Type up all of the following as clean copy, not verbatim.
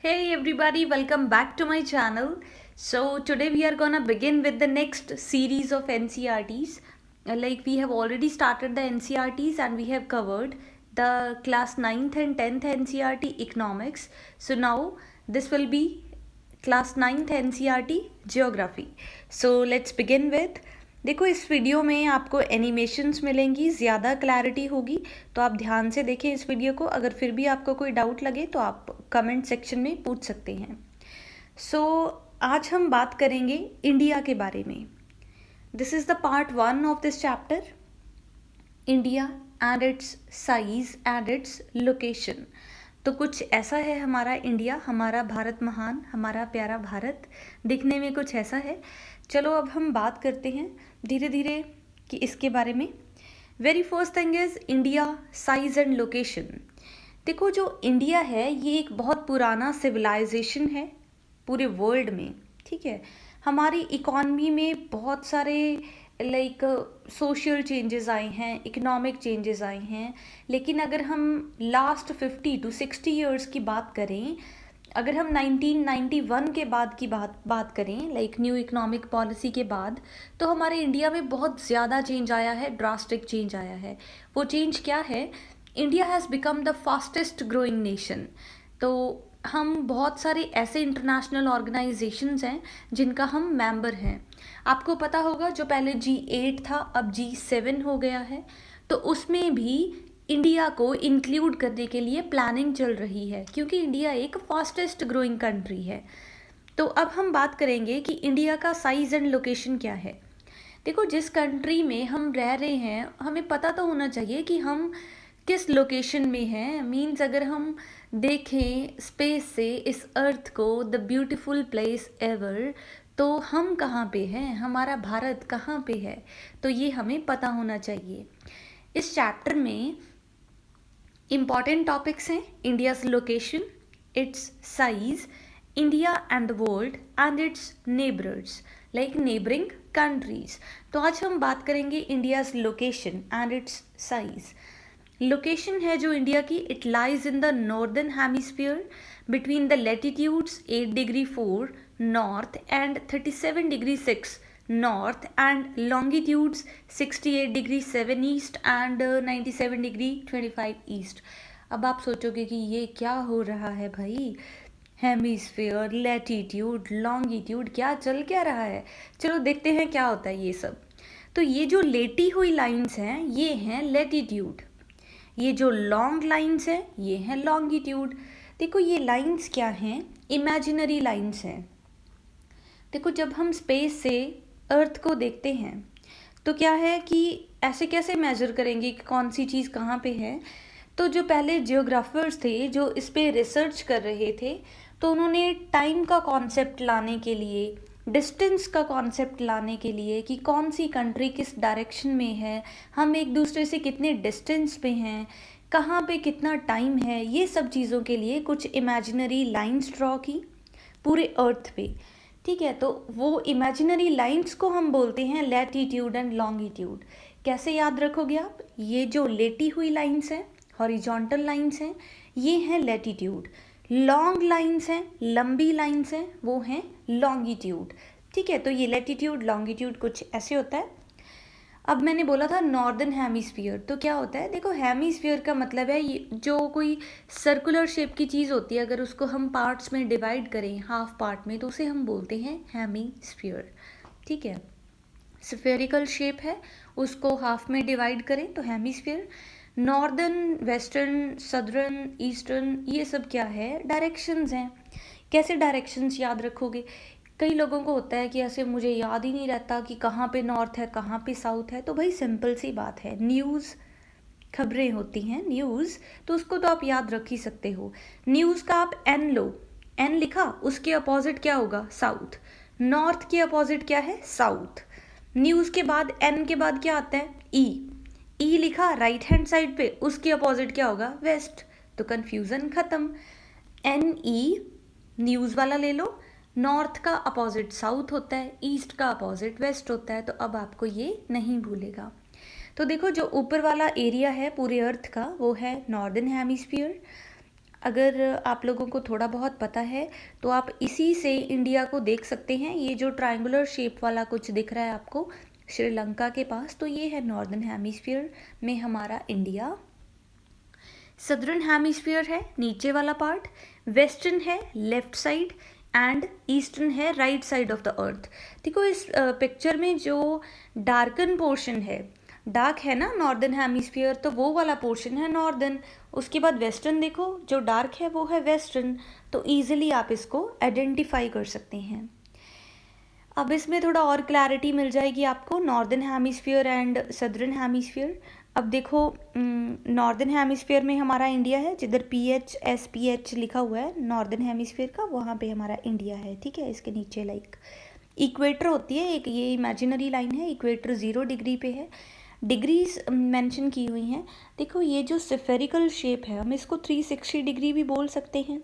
Hey everybody, welcome back to my channel. So today we are gonna begin with the next series of NCRTs. Like we have already started the NCRTs and we have covered the class 9th and 10th NCRT economics. So now this will be class 9th NCRT geography. So let's begin with, देखो इस video में आपको animations मिलेंगी, ज़्यादा clarity होगी, तो आप ध्यान से देखें इस वीडियो को. अगर फिर भी आपको कोई डाउट लगे तो आप कमेंट सेक्शन में पूछ सकते हैं. आज हम बात करेंगे इंडिया के बारे में. This is the part 1 of this chapter, India and it's size and its location. तो कुछ ऐसा है हमारा इंडिया, हमारा भारत महान, हमारा प्यारा भारत दिखने में कुछ ऐसा है. चलो अब हम बात करते हैं धीरे धीरे कि इसके बारे में. Very first thing is India size and location. देखो जो इंडिया है ये एक बहुत पुराना सिविलाइजेशन है पूरे वर्ल्ड में. ठीक है, हमारी इकॉनमी में बहुत सारे सोशल चेंजेस आए हैं, इकोनॉमिक चेंजेस आए हैं. लेकिन अगर हम लास्ट 50 to 60 ईयर्स की बात करें, अगर हम 1991 के बाद की बात करें, न्यू इकोनॉमिक पॉलिसी के बाद, तो हमारे इंडिया में बहुत ज़्यादा चेंज आया है, ड्रास्टिक चेंज आया है. वो चेंज क्या है? India has become the fastest growing nation. तो हम बहुत सारे ऐसे इंटरनेशनल ऑर्गेनाइजेशंस हैं जिनका हम मेंबर हैं. आपको पता होगा जो पहले G8 था अब G7 हो गया है, तो उसमें भी इंडिया को इंक्लूड करने के लिए प्लानिंग चल रही है क्योंकि इंडिया एक फास्टेस्ट ग्रोइंग कंट्री है. तो अब हम बात करेंगे कि इंडिया का साइज़ एंड लोकेशन क्या है. देखो जिस कंट्री में हम रह रहे हैं हमें पता तो होना चाहिए कि हम किस लोकेशन में हैं. मीन्स अगर हम देखें स्पेस से इस अर्थ को, द ब्यूटीफुल प्लेस एवर, तो हम कहाँ पे हैं, हमारा भारत कहाँ पे है, तो ये हमें पता होना चाहिए. इस चैप्टर में इम्पॉर्टेंट टॉपिक्स हैं India's location, it's size, India and the world and it's neighbours, like neighbouring countries. तो आज हम बात करेंगे India's location and it's size. Location है जो इंडिया की, it lies in the northern hemisphere between the latitudes 8 degree 4 north and 37 degree 6 north and longitudes 68 degree 7 east and 97 degree 25 east. अब आप सोचोगे कि ये क्या हो रहा है भाई, हेमिस्फीयर, लैटिट्यूड, लॉन्गिट्यूड, क्या रहा है. चलो देखते हैं क्या होता है ये सब. तो ये जो लेटी हुई लाइंस हैं ये हैं लैटिट्यूड, ये जो लॉन्ग लाइंस हैं ये हैं लॉन्गिट्यूड. देखो ये लाइंस क्या हैं, इमेजिनरी लाइंस हैं. देखो जब हम स्पेस से अर्थ को देखते हैं तो क्या है कि ऐसे कैसे मेजर करेंगे कि कौन सी चीज़ कहाँ पे है. तो जो पहले जियोग्राफर्स थे जो इस पे रिसर्च कर रहे थे, तो उन्होंने टाइम का कॉन्सेप्ट लाने के लिए, डिस्टेंस का कॉन्सेप्ट लाने के लिए कि कौन सी कंट्री किस डायरेक्शन में है, हम एक दूसरे से कितने डिस्टेंस पे हैं, कहाँ पे कितना टाइम है, ये सब चीज़ों के लिए कुछ इमेजिनरी लाइंस ड्रॉ की पूरे अर्थ पे. ठीक है, तो वो इमेजिनरी लाइंस को हम बोलते हैं लैटिट्यूड एंड लॉन्गिट्यूड. कैसे याद रखोगे आप? ये जो लेटी हुई लाइंस हैं, हॉरिजॉन्टल लाइंस हैं, ये हैं लैटिट्यूड. लॉन्ग लाइंस हैं, लंबी लाइंस हैं, वो हैं लॉन्गिट्यूड. ठीक है, तो ये लैटिट्यूड लॉन्गिट्यूड कुछ ऐसे होता है. अब मैंने बोला था नॉर्दर्न हेमिस्फीयर, तो क्या होता है? देखो हेमिस्फीयर का मतलब है ये जो कोई सर्कुलर शेप की चीज़ होती है, अगर उसको हम पार्ट्स में डिवाइड करें, हाफ पार्ट में, तो उसे हम बोलते हैं हेमिस्फीयर. ठीक है, स्फेरिकल शेप है, उसको हाफ में डिवाइड करें तो hemisphere. Northern, western, southern, eastern, ये सब क्या है? डायरेक्शंस हैं. कैसे डायरेक्शंस याद रखोगे? कई लोगों को होता है कि ऐसे मुझे याद ही नहीं रहता कि कहाँ पे नॉर्थ है कहाँ पे साउथ है. तो भाई सिंपल सी बात है, न्यूज़, खबरें होती हैं न्यूज़, तो उसको तो आप याद रख ही सकते हो. न्यूज़ का आप एन लो, एन लिखा, उसके अपोजिट क्या होगा? साउथ. नॉर्थ के अपोजिट क्या है? साउथ. न्यूज़ के बाद एन के बाद क्या आता है? ई. ई लिखा राइट हैंड साइड पे, उसके अपोजिट क्या होगा? वेस्ट. तो कन्फ्यूज़न ख़त्म. एन ई न्यूज़ वाला ले लो, नॉर्थ का अपोजिट साउथ होता है, ईस्ट का अपोजिट वेस्ट होता है. तो अब आपको ये नहीं भूलेगा. तो देखो जो ऊपर वाला एरिया है पूरे अर्थ का वो है नॉर्दर्न हेमिस्फीयर. अगर आप लोगों को थोड़ा बहुत पता है तो आप इसी से इंडिया को देख सकते हैं। ये जो ट्रायंगुलर शेप वाला कुछ दिख रहा है आपको श्रीलंका के पास, तो ये है नॉर्दर्न हेमिस्फीयर में हमारा इंडिया। सदर्न हेमिस्फीयर है नीचे वाला पार्ट, वेस्टर्न है लेफ्ट साइड एंड ईस्टर्न है right side of the earth. देखो इस पिक्चर में जो डार्कन पोर्शन है, डार्क है ना नॉर्दर्न हेमिस्फीयर, तो वो वाला पोर्शन है नॉर्दर्न। उसके बाद वेस्टर्न देखो, जो डार्क है वो है वेस्टर्न। तो ईजिली आप इसको आइडेंटिफाई कर सकते हैं। अब इसमें थोड़ा और क्लैरिटी मिल जाएगी आपको, northern hemisphere and southern hemisphere. अब देखो नॉर्दर्न हेमिस्फीयर में हमारा इंडिया है, जिधर PHSPH लिखा हुआ है नॉर्दर्न हेमिस्फीयर का, वहाँ पे हमारा इंडिया है। ठीक है, इसके नीचे लाइक इक्वेटर होती है एक, ये इमेजिनरी लाइन है, इक्वेटर 0 डिग्री पे है। डिग्रीज मेंशन की हुई हैं। देखो ये जो स्फेरिकल शेप है, हम इसको 360 डिग्री भी बोल सकते हैं।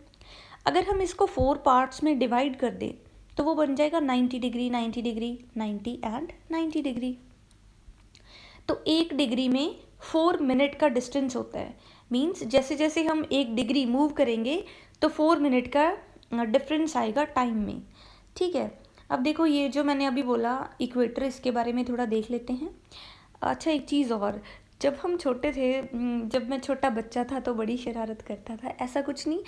अगर हम इसको 4 पार्ट्स में डिवाइड कर दें तो वो बन जाएगा 90 डिग्री, 90 डिग्री, 90 एंड 90 डिग्री। तो 1 डिग्री में 4 मिनट का डिस्टेंस होता है। मीन्स जैसे जैसे हम 1 डिग्री मूव करेंगे तो 4 मिनट का डिफरेंस आएगा टाइम में। ठीक है, अब देखो ये जो मैंने अभी बोला इक्वेटर, इसके बारे में थोड़ा देख लेते हैं। अच्छा एक चीज़ और, जब हम छोटे थे, जब मैं छोटा बच्चा था तो बड़ी शरारत करता था, ऐसा कुछ नहीं।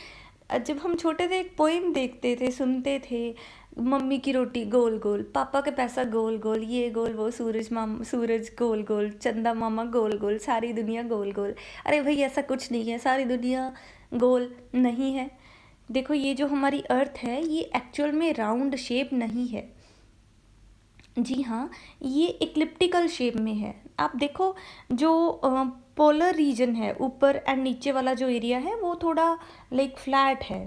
जब हम छोटे थे एक पोएम देखते थे, सुनते थे, मम्मी की रोटी गोल गोल, पापा का पैसा गोल गोल, ये गोल वो, सूरज गोल गोल, चंदा मामा गोल गोल, सारी दुनिया गोल गोल। अरे भाई ऐसा कुछ नहीं है, सारी दुनिया गोल नहीं है। देखो ये जो हमारी अर्थ है ये एक्चुअल में राउंड शेप नहीं है। जी हाँ, ये इक्लिप्टिकल शेप में है। आप देखो जो पोलर रीजन है ऊपर एंड नीचे वाला जो एरिया है वो थोड़ा लाइक फ्लैट है,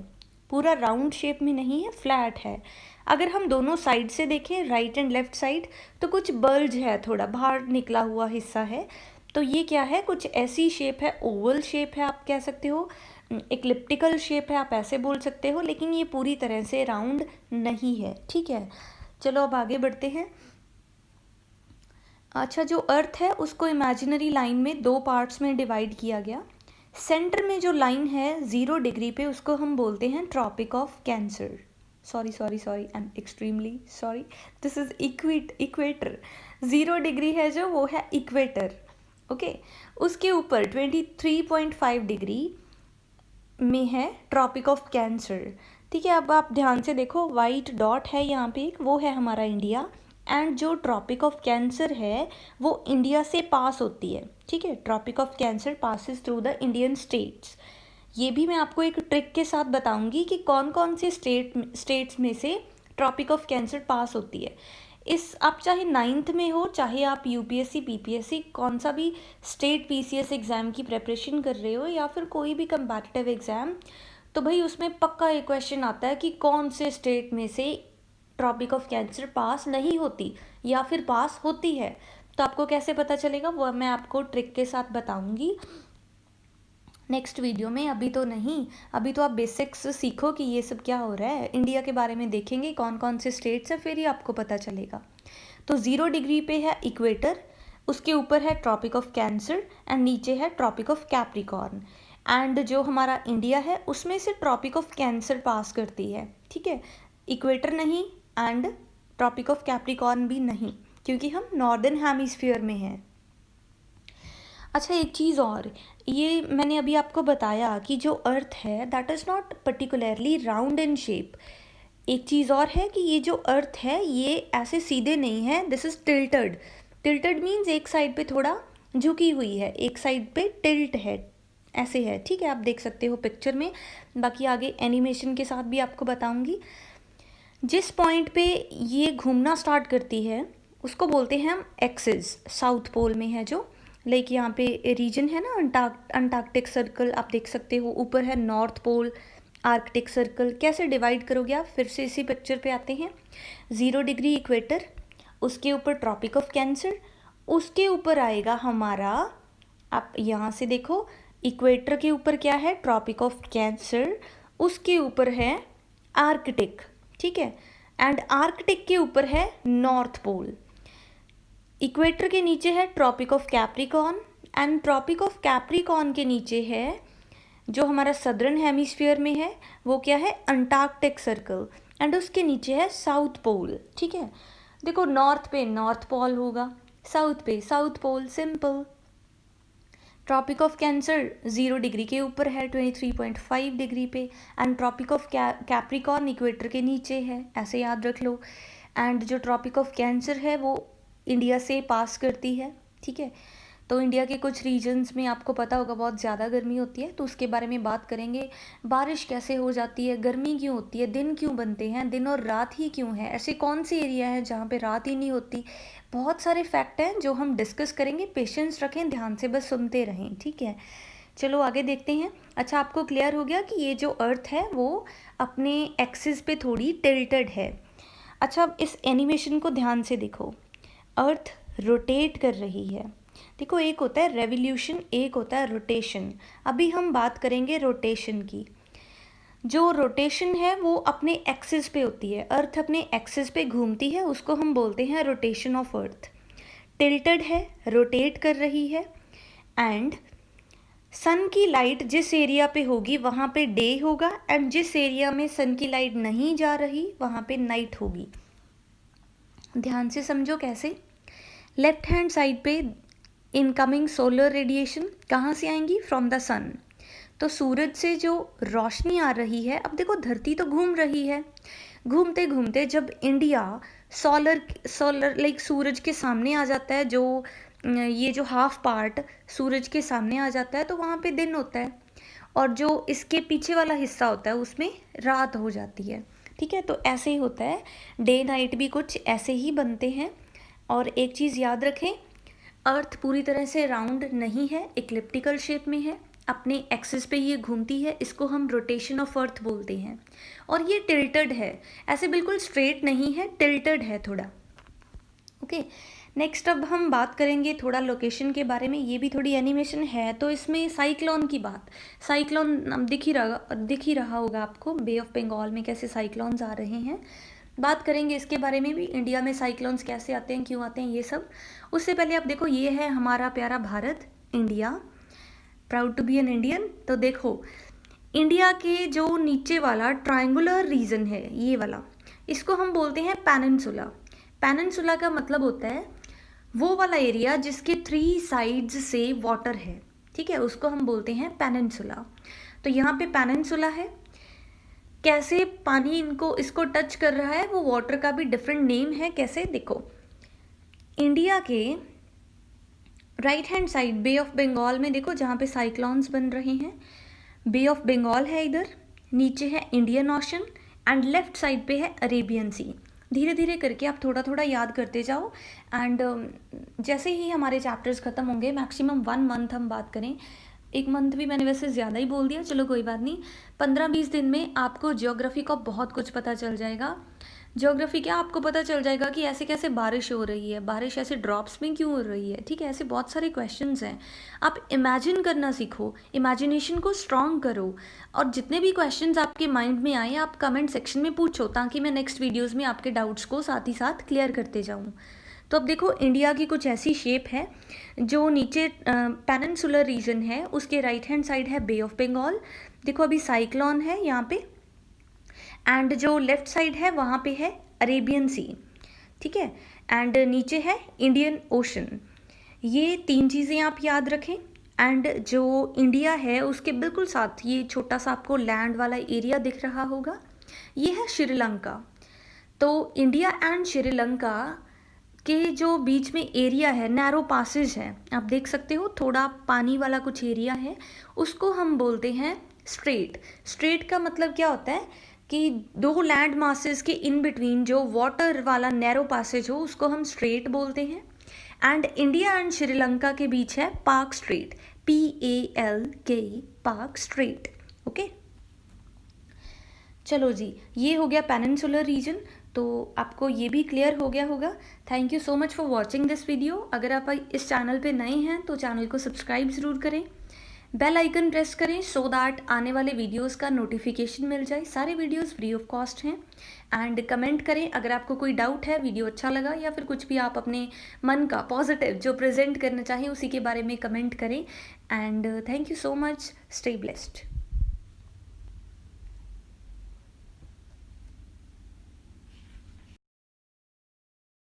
पूरा राउंड शेप में नहीं है, फ्लैट है। अगर हम दोनों साइड से देखें, राइट एंड लेफ्ट साइड, तो कुछ बल्ज है, थोड़ा बाहर निकला हुआ हिस्सा है। तो ये क्या है, कुछ ऐसी शेप है, ओवल शेप है आप कह सकते हो, इक्लिप्टिकल शेप है आप ऐसे बोल सकते हो, लेकिन ये पूरी तरह से राउंड नहीं है। ठीक है, चलो अब आगे बढ़ते हैं। अच्छा जो अर्थ है उसको इमेजिनरी लाइन में 2 पार्ट्स में डिवाइड किया गया। सेंटर में जो लाइन है 0 डिग्री पे, उसको हम बोलते हैं tropic of cancer. Sorry I am extremely sorry, this is equator. 0 degree है जो, वो है इक्वेटर। ओके, उसके ऊपर 23.5 डिग्री में है ट्रॉपिक ऑफ कैंसर। ठीक है, अब आप ध्यान से देखो, वाइट डॉट है यहाँ पे एक, वो है हमारा इंडिया। एंड जो ट्रॉपिक ऑफ कैंसर है वो इंडिया से पास होती है। ठीक है, tropic of cancer passes through the Indian states. ये भी मैं आपको एक ट्रिक के साथ बताऊंगी कि कौन कौन से स्टेट्स में से ट्रॉपिक ऑफ कैंसर पास होती है। इस आप चाहे 9th में हो, चाहे आप UPSC PPSC कौन सा भी स्टेट PCS एग्ज़ाम की प्रेपरेशन कर रहे हो, या फिर कोई भी कंपैटिटिव एग्ज़ाम, तो भाई उसमें पक्का एक क्वेश्चन आता है कि कौन से स्टेट में से ट्रॉपिक ऑफ कैंसर पास नहीं होती या फिर पास होती है। तो आपको कैसे पता चलेगा वो मैं आपको ट्रिक के साथ बताऊंगी नेक्स्ट वीडियो में। अभी तो नहीं, अभी तो आप बेसिक्स सीखो कि ये सब क्या हो रहा है। इंडिया के बारे में देखेंगे कौन कौन से स्टेट्स हैं, फिर ही आपको पता चलेगा। तो 0 डिग्री पे है इक्वेटर, उसके ऊपर है ट्रॉपिक ऑफ कैंसर एंड नीचे है ट्रॉपिक ऑफ कैप्रिकॉर्न। एंड जो हमारा इंडिया है उसमें से ट्रॉपिक ऑफ कैंसर पास करती है। ठीक है, इक्वेटर नहीं एंड ट्रॉपिक ऑफ कैप्रिकॉर्न भी नहीं, क्योंकि हम नॉर्दर्न हेमिस्फीयर में हैं। अच्छा एक चीज़ और, ये मैंने अभी आपको बताया कि जो अर्थ है that is not particularly round in shape. एक चीज़ और है कि ये जो अर्थ है ये ऐसे सीधे नहीं है, this is tilted. Tilted means एक साइड पे थोड़ा झुकी हुई है, एक साइड पे टिल्ट है, ऐसे है। ठीक है, आप देख सकते हो पिक्चर में, बाकी आगे एनिमेशन के साथ भी आपको बताऊंगी। जिस पॉइंट पे ये घूमना स्टार्ट करती है उसको बोलते हैं हम एक्सिस, साउथ पोल में है जो, लाइक यहाँ पे रीजन है ना अंटार्कटिक सर्कल आप देख सकते हो, ऊपर है नॉर्थ पोल, आर्कटिक सर्कल। कैसे डिवाइड करोगे आप, फिर से इसी पिक्चर पे आते हैं। 0 डिग्री इक्वेटर, उसके ऊपर ट्रॉपिक ऑफ कैंसर, उसके ऊपर आएगा हमारा, आप यहाँ से देखो इक्वेटर के ऊपर क्या है, ट्रॉपिक ऑफ कैंसर, उसके ऊपर है आर्कटिक। ठीक है, एंड आर्कटिक के ऊपर है नॉर्थ पोल। इक्वेटर के नीचे है tropic of Capricorn and tropic of Capricorn के नीचे है जो हमारा सदर्न हेमिस्फीयर में है वो क्या है, अंटार्कटिक सर्कल, एंड उसके नीचे है साउथ पोल। ठीक है, देखो नॉर्थ पे नॉर्थ पोल होगा, साउथ पे south pole, simple. Tropic of cancer 0 degree के ऊपर है, 23.5 डिग्री पे, and tropic of Capricorn equator के नीचे है, ऐसे याद रख लो। एंड जो ट्रॉपिक ऑफ कैंसर है वो इंडिया से पास करती है। ठीक है, तो इंडिया के कुछ रीजन्स में आपको पता होगा बहुत ज़्यादा गर्मी होती है, तो उसके बारे में बात करेंगे। बारिश कैसे हो जाती है, गर्मी क्यों होती है, दिन क्यों बनते हैं, दिन और रात ही क्यों है, ऐसे कौन से एरिया हैं जहाँ पे रात ही नहीं होती। बहुत सारे फैक्ट हैं जो हम डिस्कस करेंगे, पेशेंस रखें, ध्यान से बस सुनते रहें। ठीक है, चलो आगे देखते हैं। अच्छा, आपको क्लियर हो गया कि ये जो अर्थ है वो अपने एक्सिस पे थोड़ी टिल्टेड है। अच्छा, अब इस एनिमेशन को ध्यान से देखो, अर्थ रोटेट कर रही है। देखो, एक होता है रेवोल्यूशन, एक होता है रोटेशन। अभी हम बात करेंगे रोटेशन की। जो रोटेशन है वो अपने एक्सिस पे होती है, अर्थ अपने एक्सिस पे घूमती है, उसको हम बोलते हैं रोटेशन ऑफ अर्थ। टिल्टेड है, रोटेट कर रही है, एंड सन की लाइट जिस एरिया पे होगी वहाँ पे डे होगा, एंड जिस एरिया में सन की लाइट नहीं जा रही वहाँ पे नाइट होगी। ध्यान से समझो कैसे। लेफ्ट हैंड साइड पे इनकमिंग सोलर रेडिएशन कहाँ से आएंगी, फ्रॉम द सन। तो सूरज से जो रोशनी आ रही है, अब देखो धरती तो घूम रही है, घूमते घूमते जब इंडिया सोलर लाइक सूरज के सामने आ जाता है, जो ये जो हाफ पार्ट सूरज के सामने आ जाता है, तो वहाँ पे दिन होता है, और जो इसके पीछे वाला हिस्सा होता है उसमें रात हो जाती है। ठीक है, तो ऐसे ही होता है, डे नाइट भी कुछ ऐसे ही बनते हैं। और एक चीज़ याद रखें, अर्थ पूरी तरह से राउंड नहीं है, इक्लिप्टिकल शेप में है, अपने एक्सिस पे ये घूमती है, इसको हम रोटेशन ऑफ अर्थ बोलते हैं। और ये टिल्टेड है, ऐसे बिल्कुल स्ट्रेट नहीं है, टिल्टेड है थोड़ा। ओके, नेक्स्ट अब हम बात करेंगे थोड़ा लोकेशन के बारे में। ये भी थोड़ी एनिमेशन है, तो इसमें साइक्लोन की बात, साइक्लोन दिख ही रहा होगा आपको, बे ऑफ बंगाल में कैसे साइक्लोन्स आ रहे हैं। बात करेंगे इसके बारे में भी, इंडिया में साइक्लोन्स कैसे आते हैं, क्यों आते हैं, ये सब। उससे पहले आप देखो, ये है हमारा प्यारा Bharat, India, proud to be an Indian. तो देखो, इंडिया के जो नीचे वाला ट्रायंगुलर रीजन है, ये वाला, इसको हम बोलते हैं पेनिनसुला। पेनिनसुला का मतलब होता है वो वाला एरिया जिसके 3 साइड्स से वाटर है। ठीक है, उसको हम बोलते हैं पेनिनसुला। तो यहाँ पे पेनिनसुला है, कैसे पानी इसको टच कर रहा है, वो वाटर का भी डिफरेंट नेम है। कैसे, देखो, इंडिया के right hand side bay of Bengal में देखो, जहाँ पे साइक्लोन्स बन रहे हैं, बे ऑफ बंगाल है इधर, नीचे है Indian ocean, and left side पे है अरेबियन सी। धीरे धीरे करके आप थोड़ा थोड़ा याद करते जाओ, एंड जैसे ही हमारे चैप्टर्स ख़त्म होंगे, मैक्सिमम 1 मंथ हम बात करें, 1 मंथ भी मैंने वैसे ज़्यादा ही बोल दिया, चलो कोई बात नहीं, 15-20 दिन में आपको ज्योग्राफी का बहुत कुछ पता चल जाएगा। ज्योग्राफी क्या, आपको पता चल जाएगा कि ऐसे कैसे बारिश हो रही है, बारिश ऐसे ड्रॉप्स में क्यों हो रही है। ठीक है, ऐसे बहुत सारे क्वेश्चंस हैं। आप इमेजिन करना सीखो, इमेजिनेशन को स्ट्रॉन्ग करो, और जितने भी क्वेश्चंस आपके माइंड में आए आप कमेंट सेक्शन में पूछो, ताकि मैं नेक्स्ट वीडियोज़ में आपके डाउट्स को साथ ही साथ क्लियर करते जाऊँ। तो अब देखो, इंडिया की कुछ ऐसी शेप है, जो नीचे पेनिनसुलर रीजन है, उसके राइट हैंड साइड है बे ऑफ बंगाल। देखो, अभी साइक्लोन है यहाँ पे, एंड जो लेफ्ट साइड है वहाँ पे है अरेबियन सी। ठीक है, एंड नीचे है इंडियन ओशन। ये 3 चीज़ें आप याद रखें। एंड जो इंडिया है उसके बिल्कुल साथ ये छोटा सा आपको लैंड वाला एरिया दिख रहा होगा, ये है श्रीलंका। तो इंडिया एंड श्रीलंका के जो बीच में एरिया है, नैरो पासेज है, आप देख सकते हो, थोड़ा पानी वाला कुछ एरिया है, उसको हम बोलते हैं स्ट्रेट। स्ट्रेट का मतलब क्या होता है कि 2 लैंड मासेस के इन बिटवीन जो वाटर वाला नैरो पासेज हो, उसको हम स्ट्रेट बोलते हैं। एंड इंडिया एंड श्रीलंका के बीच है park straight, PALK, park straight. Okay, चलो जी, ये हो गया पेनिनसुलर रीजन, तो आपको ये भी क्लियर हो गया होगा। Thank you so much for watching this video. अगर आप इस चैनल पे नए हैं तो चैनल को सब्सक्राइब ज़रूर करें, बेल आइकन प्रेस करें, सो दैट आने वाले वीडियोस का नोटिफिकेशन मिल जाए। सारे वीडियोस फ्री ऑफ कॉस्ट हैं। एंड कमेंट करें अगर आपको कोई डाउट है, वीडियो अच्छा लगा, या फिर कुछ भी आप अपने मन का पॉजिटिव जो प्रेजेंट करना चाहें उसी के बारे में कमेंट करें। And thank you so much, stay blessed.